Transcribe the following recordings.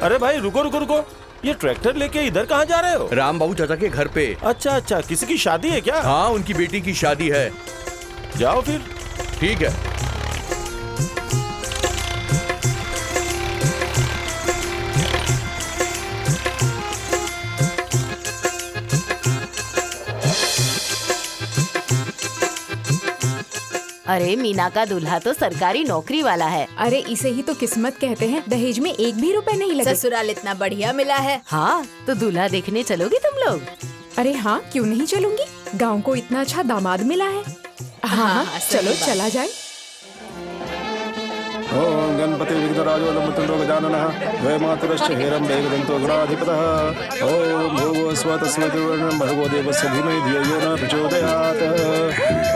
अरे भाई रुको रुको रुको, ये ट्रैक्टर लेके इधर कहाँ जा रहे हो? राम बाबू चाचा के घर पे। अच्छा अच्छा, किसी की शादी है क्या? हाँ, उनकी बेटी की शादी है। जाओ फिर। ठीक है। अरे मीना का दूल्हा तो सरकारी नौकरी वाला है। अरे इसे ही तो किस्मत कहते हैं। दहेज में 1 भी रुपए नहीं लगे। ससुराल इतना बढ़िया मिला है। हाँ, तो दूल्हा देखने चलोगी तुम लोग? अरे हाँ, क्यों नहीं चलूंगी। गांव को इतना अच्छा दामाद मिला है। हाँ, चलो चला जाए। ओम गणपति विघ्नराजो लंबोदरो गजाननः द्वयमातरश्च हेरम्बे गदन्तो गणाधिपतः ओम भूर्भुवः स्वः तस्मै भर्गो देवस्य धीमहि धियो यो न प्रचोदयात्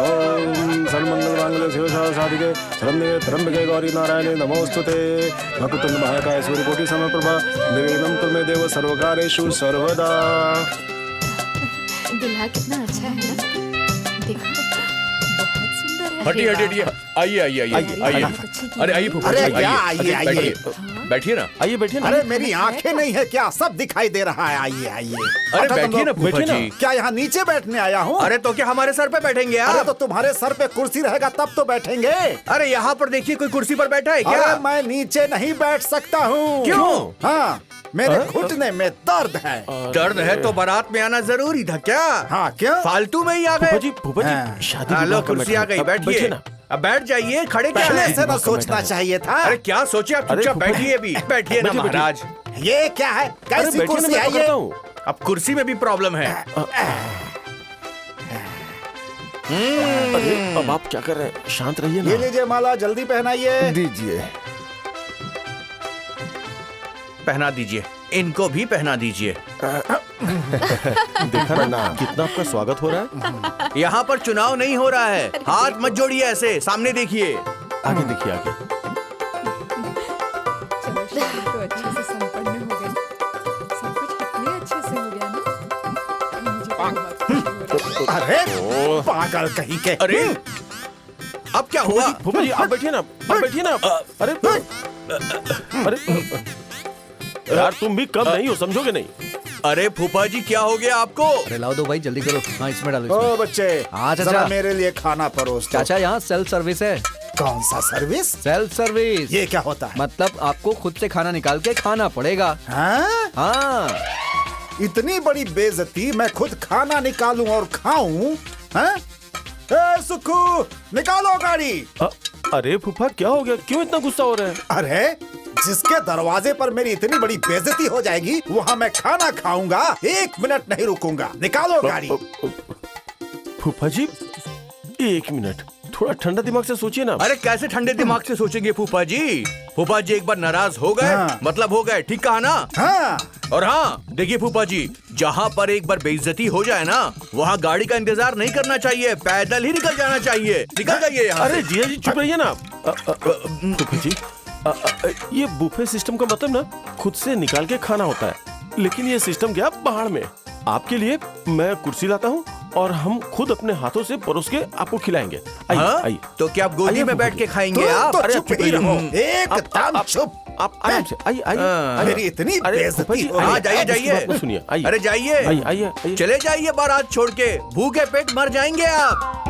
ओम सर्वमंगलमांगल्ये शिवे साधिके शरण्ये त्र्यंबके गौरी नारायणे नमोस्तुते वक्रतुंड महाकाय सूर्यकोटि समप्रभा निर्विघ्नं कुरु मे देव सर्वकार्येषु सर्वदा। दूल्हा कितना अच्छा है ना, देखो बहुत सुंदर है। हटिए हटिए, आइए आइए आइए आइए। अरे आइए फूफा जी, अरे क्या आइए आइए, बैठिए, बैठिए ना। आइए बैठिए ना। अरे मेरी आंखें नहीं है क्या? सब दिखाई दे रहा है। आइए आइए। अरे बैठिए ना फूफा बैठिए ना। जी। क्या यहाँ नीचे बैठने आया हूँ? अरे तो क्या हमारे सर पे बैठेंगे अरे आप? तो तुम्हारे सर पे कुर्सी रहेगा तब तो बैठेंगे। अरे यहाँ पर देखिए, कोई कुर्सी पर बैठा है क्या? अरे मैं नीचे नहीं बैठ सकता हूँ। क्यों? हाँ, मेरे घुटने में दर्द है। दर्द है तो बारात में आना जरूरी था क्या? हाँ क्यों? फालतू में ही आ फूफा गए। जी, फूफा हाँ। जी, शादी लो विवाह का कुर्सी आ मैटर है। गई, अब बैठिए बैठिए ना। अब बैठ जाइए, खड़े क्या पहले हैं? से न सोचना चाहिए था। अरे क्या सोचे आप? अरे चुपचाप फूफा जी, बैठिए, भी बैठिए ना बैठिए, महाराज। ये क्या है? अरे कैसी बैठिए ना, कुर्सी मैं है पकड़ता ये? हूँ। अब कुर्सी में भी प्रॉब्लम है। अरे अब आप क्या कर रहे हैं? शांत रहिए ये ना। लीजिए माला, जल्दी पहनाइए। दीजिए। पहना दीजिए, इनको भी पहना दीजिए। देखा ना कितना आपका स्वागत हो रहा है। यहाँ पर चुनाव नहीं हो रहा है। हाथ मत जोड़िए ऐसे, सामने देखिए। आगे देखिए आगे। चलो शादी तो अच्छे से संपन्न हो गई। सब कुछ कितने अच्छे से हो गया ना। मुझे तो बहुत खुशी हो रही है। अरे पागल कहीं के। अरे अब क्या हुआ? फूफा जी आप बैठिए ना, आप बैठिए ना। अरे अरे यार, तुम भी कम नहीं हो, समझोगे नहीं? अरे फूफा जी क्या हो गया आपको? अरे लाओ दो भाई, जल्दी करो। हाँ, इसमें डालो, इसमें। ओ बच्चे, हाँ, चाचा। जरा मेरे लिए खाना परोस दो। चाचा यहाँ सेल्फ सर्विस है। कौन सा सर्विस? सेल्फ सर्विस ये क्या होता है? मतलब आपको खुद से खाना निकाल के खाना पड़ेगा। हाँ? हाँ, इतनी बड़ी बेइज्जती, मैं खुद खाना निकालूं और खाऊं? हाँ? ए सुखू, निकालो गाड़ी। अरे फूफा क्या हो गया? क्यों इतना गुस्सा हो रहा है? अरे जिसके दरवाजे पर मेरी इतनी बड़ी बेइज्जती हो जाएगी, वहाँ मैं खाना खाऊंगा, 1 मिनट नहीं रुकूंगा। निकालो गाड़ी। फूफा जी 1 मिनट, थोड़ा ठंडा दिमाग से सोचिए ना। अरे कैसे ठंडे दिमाग से सोचेंगे फूफा जी? फूफा जी एक बार नाराज हो गए, हाँ। मतलब हो गए, ठीक कहा ना? हाँ, और हाँ देखिए फूफा जी, जहाँ पर एक बार बेइज्जती हो जाए ना, वहाँ गाड़ी का इंतजार नहीं करना चाहिए, पैदल ही निकल जाना चाहिए। निकल जाइए यहाँ अरे से। जिया जी चुप रहिए ना। फूफा जी, ये बुफे सिस्टम का मतलब ना खुद से निकाल के खाना होता है, लेकिन ये सिस्टम गया बाहर में। आपके लिए मैं कुर्सी लाता हूँ और हम खुद अपने हाथों से परोस के आपको खिलाएंगे। आइए हाँ? आइए। तो क्या आप गोदी आइए में फूफा बैठ जी। के खाएंगे तुम आप? तो अरे चुप चुप ही रहो, रहिए। एकदम चुप। आप आराम से आइए आइए हाँ। आइए। मेरी इतनी अरे बेइज्जती फूफा जी, हो हाँ रही जाइए है। जाइए। बात को सुनिए, आइए। अरे जाइए, आइए आइए आइए। चले जाइए बारात छोड़ के, भूखे पेट मर जाएंगे आप।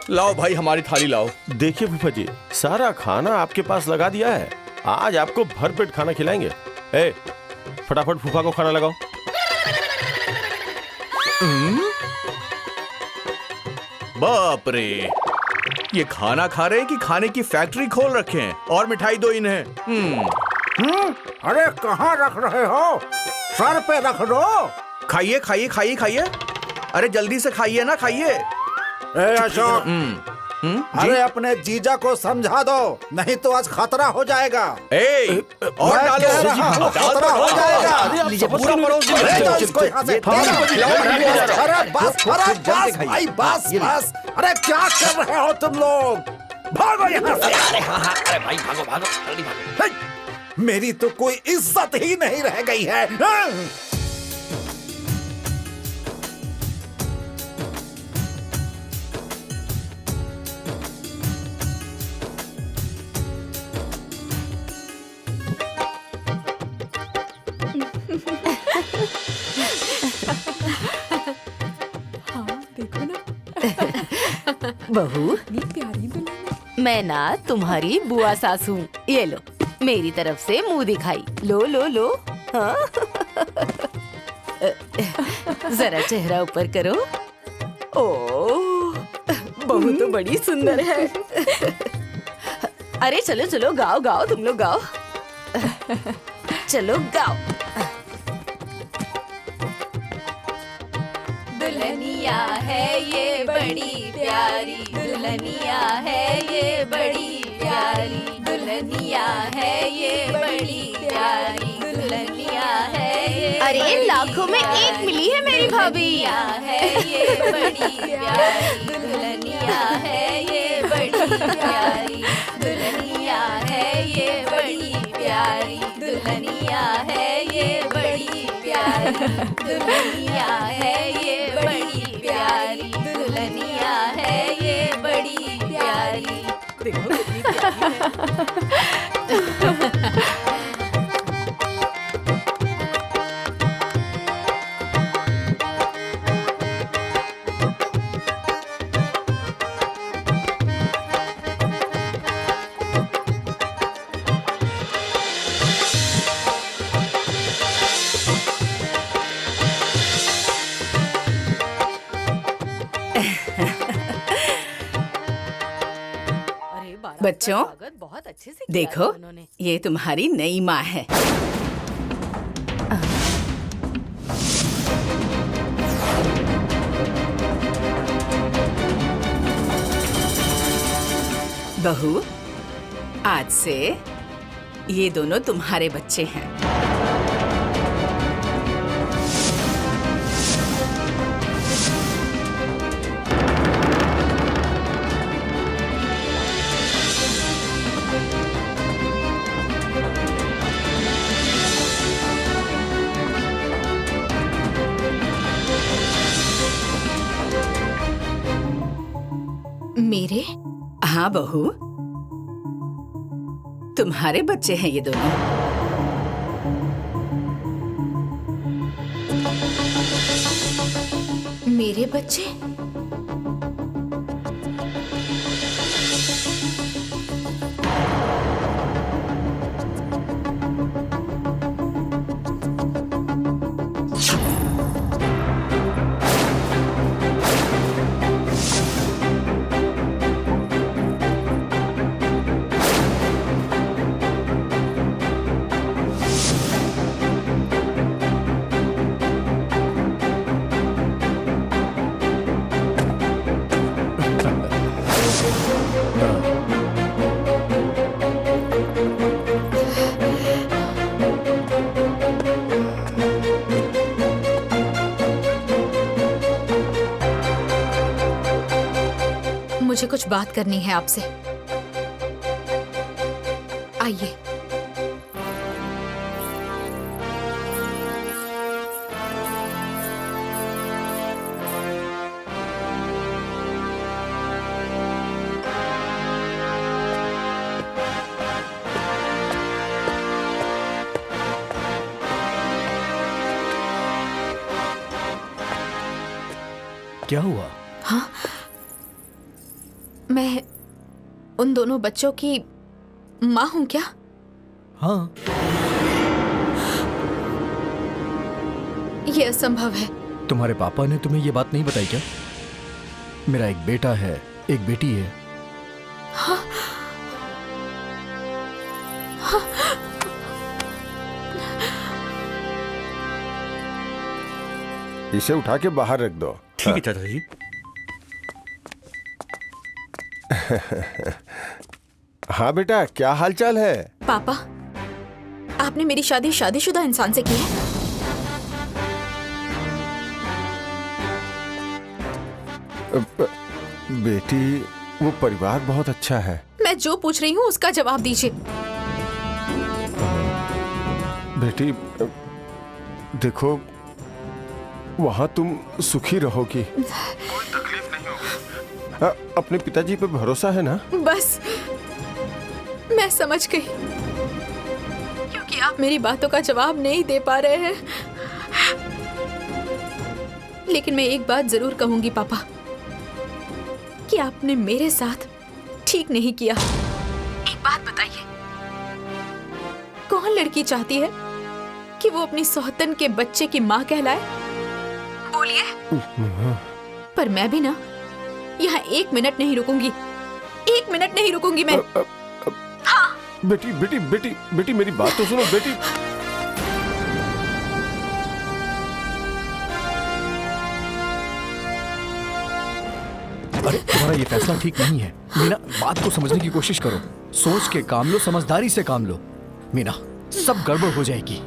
लाओ भाई हमारी थाली लाओ। देखिए फूफा जी, सारा खाना आपके पास लगा दिया है, आज आपको भरपेट खाना खिलाएंगे। ए, फटाफट फूफा को खाना लगाओ। बाप रे, ये खाना खा रहे हैं कि खाने की फैक्ट्री खोल रखे हैं? और मिठाई दो इन्हें। अरे कहाँ रख रहे हो? सर पे रख दो। खाइए खाइए खाइए खाइए। अरे जल्दी से खाइए ना, खाइए। ए अशोक, अरे अपने जीजा को समझा दो, नहीं तो आज खतरा हो जाएगा। ए, और मैं डालो। कह रहा हूँ, डाल खतरा दो, हो डाल जाएगा। दो। लीजिए, पूरा परोस दीजिए। ले जाओ इसको यहाँ से। अरे बस, अरे बस भाई, बस बस। अरे क्या कर रहे हो तुम लोग? भागो यहाँ से। अरे भाई भागो भागो, जल्दी भागो। मेरी तो कोई इज्जत ही नहीं रह गई है। हाँ? बहू, इतनी प्यारी दुल्हन। मैं ना तुम्हारी बुआ सास हूँ। ये लो, मेरी तरफ से मुंह दिखाई। लो लो लो। हाँ? जरा चेहरा ऊपर करो। ओह, बहू तो बड़ी सुंदर है। अरे चलो चलो, गाओ गाओ, तुम लोग गाओ। चलो गाओ। दुल्हनिया है ये बड़ी प्यारी, दुल्हनिया है ये बड़ी प्यारी, दुल्हनिया है ये बड़ी प्यारी, दुल्हनिया है ये। अरे लाखों में एक मिली है मेरी भाभी। है ये बड़ी प्यारी, दुल्हनिया है ये बड़ी प्यारी, दुल्हनिया है ये बड़ी प्यारी, दुल्हनिया है ये बड़ी प्यारी, दुल्हनिया है ये बड़ी प्यारी, दुल्हनिया है ये बड़ी प्यारी। देखो कितनी प्यारी है। बच्चों, बहुत अच्छे से देखो, ये तुम्हारी नई माँ है। बहू, आज से ये दोनों तुम्हारे बच्चे हैं। मेरे? हाँ बहू, तुम्हारे बच्चे हैं ये दोनों। मेरे बच्चे? मुझे कुछ बात करनी है आपसे। आइए। क्या हुआ? हाँ, मैं उन दोनों बच्चों की माँ हूँ क्या? हाँ। ये असंभव है। तुम्हारे पापा ने तुम्हें ये बात नहीं बताई क्या? मेरा एक बेटा है, एक बेटी है। हाँ? हाँ? इसे उठा के बाहर रख दो। ठीक है चाचा जी। हाँ बेटा, क्या हालचाल है? पापा, आपने मेरी शादी शादीशुदा इंसान से की है? बेटी, वो परिवार बहुत अच्छा है। मैं जो पूछ रही हूँ उसका जवाब दीजिए। बेटी, देखो, वहाँ तुम सुखी रहोगी, कोई तकलीफ नहीं होगी। अपने पिताजी पे भरोसा है ना? बस, मैं समझ गई। क्योंकि आप मेरी बातों का जवाब नहीं दे पा रहे हैं। लेकिन मैं एक बात जरूर कहूंगी पापा, कि कि आपने मेरे साथ ठीक नहीं किया। एक बात बताइए, कौन लड़की चाहती है कि वो अपनी सौतन के बच्चे की माँ कहलाए? बोलिए। पर मैं भी ना यहाँ 1 मिनट नहीं रुकूंगी, 1 मिनट नहीं रुकूंगी मैं। हाँ। बेटी बेटी बेटी बेटी मेरी बात तो सुनो बेटी। अरे तुम्हारा ये फैसला ठीक नहीं है मीना, बात को समझने की कोशिश करो, सोच के काम लो, समझदारी से काम लो। मीना सब गड़बड़ हो जाएगी।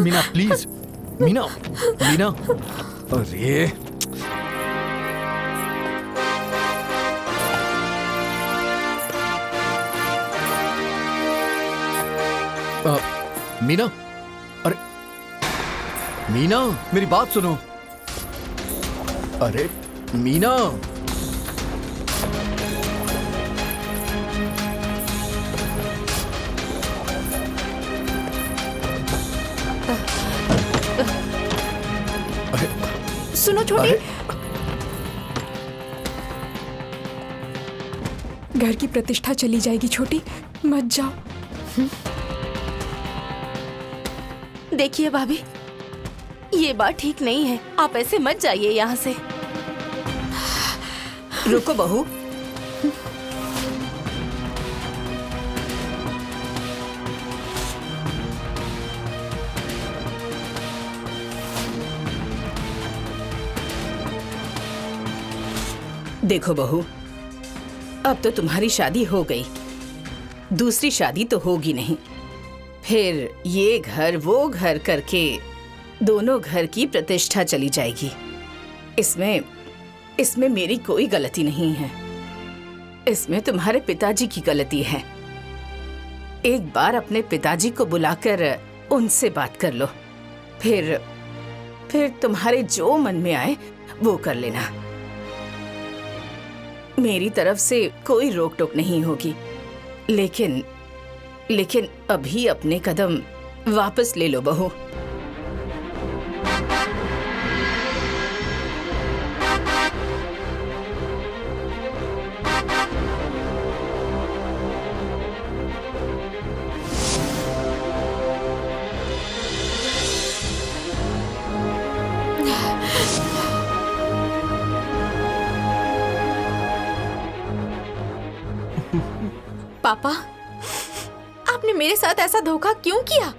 मीना प्लीज, मीना मीना। अरे मीना, अरे मीना मेरी बात सुनो। अरे मीना, सुनो छोटी, घर की प्रतिष्ठा चली जाएगी छोटी, मत जाओ। देखिए भाभी, ये बात ठीक नहीं है, आप ऐसे मत जाइए यहाँ से। रुको बहू, देखो बहू, अब तो तुम्हारी शादी हो गई, दूसरी शादी तो होगी नहीं। फिर ये घर वो घर करके दोनों घर की प्रतिष्ठा चली जाएगी। इसमें मेरी कोई गलती नहीं है, इसमें तुम्हारे पिताजी की गलती है। एक बार अपने पिताजी को बुलाकर उनसे बात कर लो, फिर तुम्हारे जो मन में आए वो कर लेना। मेरी तरफ से कोई रोक टोक नहीं होगी, लेकिन अभी अपने कदम वापस ले लो बहू। पापा, आपने मेरे साथ ऐसा धोखा क्यों किया?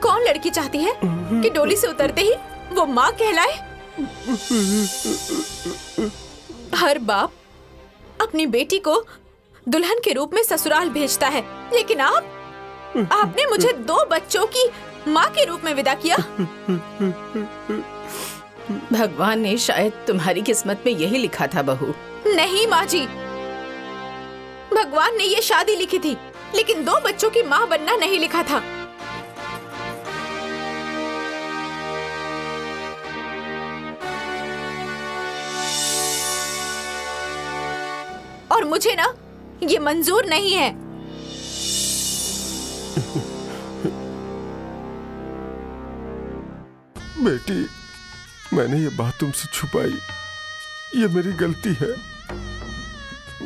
कौन लड़की चाहती है कि डोली से उतरते ही वो माँ कहलाए? हर बाप अपनी बेटी को दुल्हन के रूप में ससुराल भेजता है, लेकिन आपने मुझे 2 बच्चों की माँ के रूप में विदा किया। भगवान ने शायद तुम्हारी किस्मत में यही लिखा था बहू। नहीं माँ जी, भगवान ने ये शादी लिखी थी, लेकिन 2 बच्चों की माँ बनना नहीं लिखा था। और मुझे ना ये मंजूर नहीं है। बेटी, मैंने ये बात तुमसे छुपाई, ये मेरी गलती है।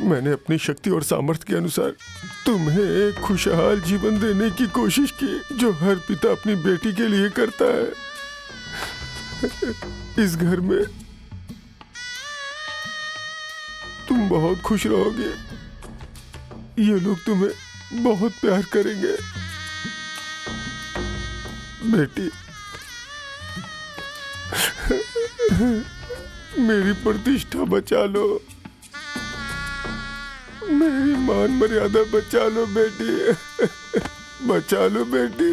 मैंने अपनी शक्ति और सामर्थ्य के अनुसार तुम्हें एक खुशहाल जीवन देने की कोशिश की, जो हर पिता अपनी बेटी के लिए करता है। इस घर में तुम बहुत खुश रहोगे, ये लोग तुम्हें बहुत प्यार करेंगे। बेटी, मेरी प्रतिष्ठा बचा लो, मेरी मान मर्यादा बचा लो बेटी, बचा लो बेटी।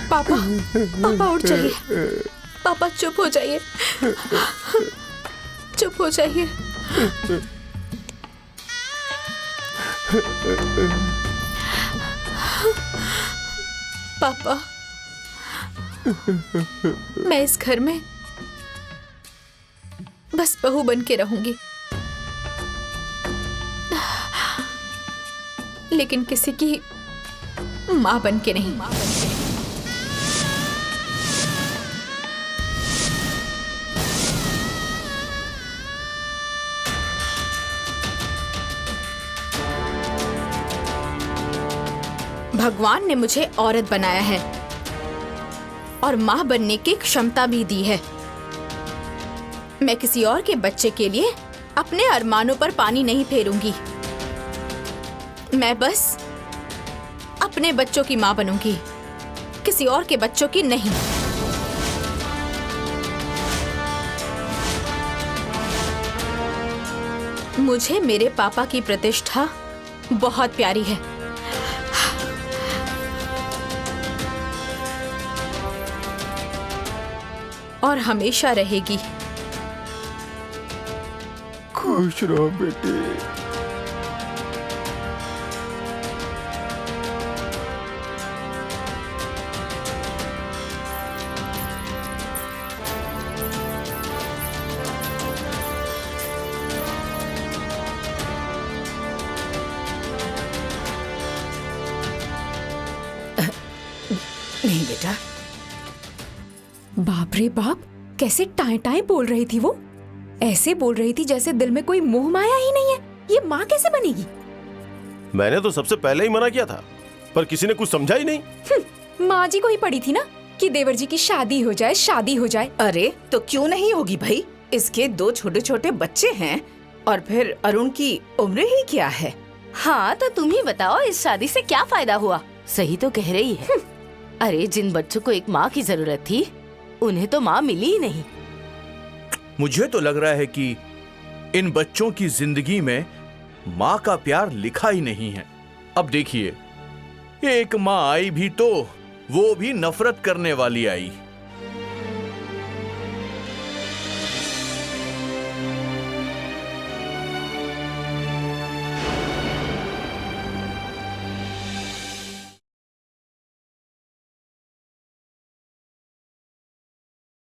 पापा उठ जाइए, पापा चुप हो जाइए, चुप हो जाइए। पापा, मैं इस घर में बस बहू बन के रहूंगी, लेकिन किसी की माँ बन के नहीं। भगवान ने मुझे औरत बनाया है और माँ बनने की क्षमता भी दी है। मैं किसी और के बच्चे के लिए अपने अरमानों पर पानी नहीं फेरूंगी। मैं बस अपने बच्चों की माँ बनूंगी, किसी और के बच्चों की नहीं। मुझे मेरे पापा की प्रतिष्ठा बहुत प्यारी है। और हमेशा रहेगी। खुश रहो बेटे। नहीं बेटा। बाप रे बाप, कैसे टाए टाए बोल रही थी वो। ऐसे बोल रही थी जैसे दिल में कोई मोह माया ही नहीं है। ये माँ कैसे बनेगी? मैंने तो सबसे पहले ही मना किया था, पर किसी ने कुछ समझा ही नहीं। माँ जी को ही पड़ी थी ना कि देवर जी की शादी हो जाए, शादी हो जाए। अरे तो क्यों नहीं होगी भाई, इसके 2 छोटे छोटे बच्चे हैं और फिर अरुण की उम्र ही क्या है। हाँ तो तुम ही बताओ, इस शादी से क्या फायदा हुआ? सही तो कह रही है। अरे जिन बच्चों को एक माँ की जरूरत थी, उन्हें तो माँ मिली ही नहीं। मुझे तो लग रहा है कि इन बच्चों की जिंदगी में माँ का प्यार लिखा ही नहीं है। अब देखिए, एक माँ आई भी तो वो भी नफरत करने वाली आई।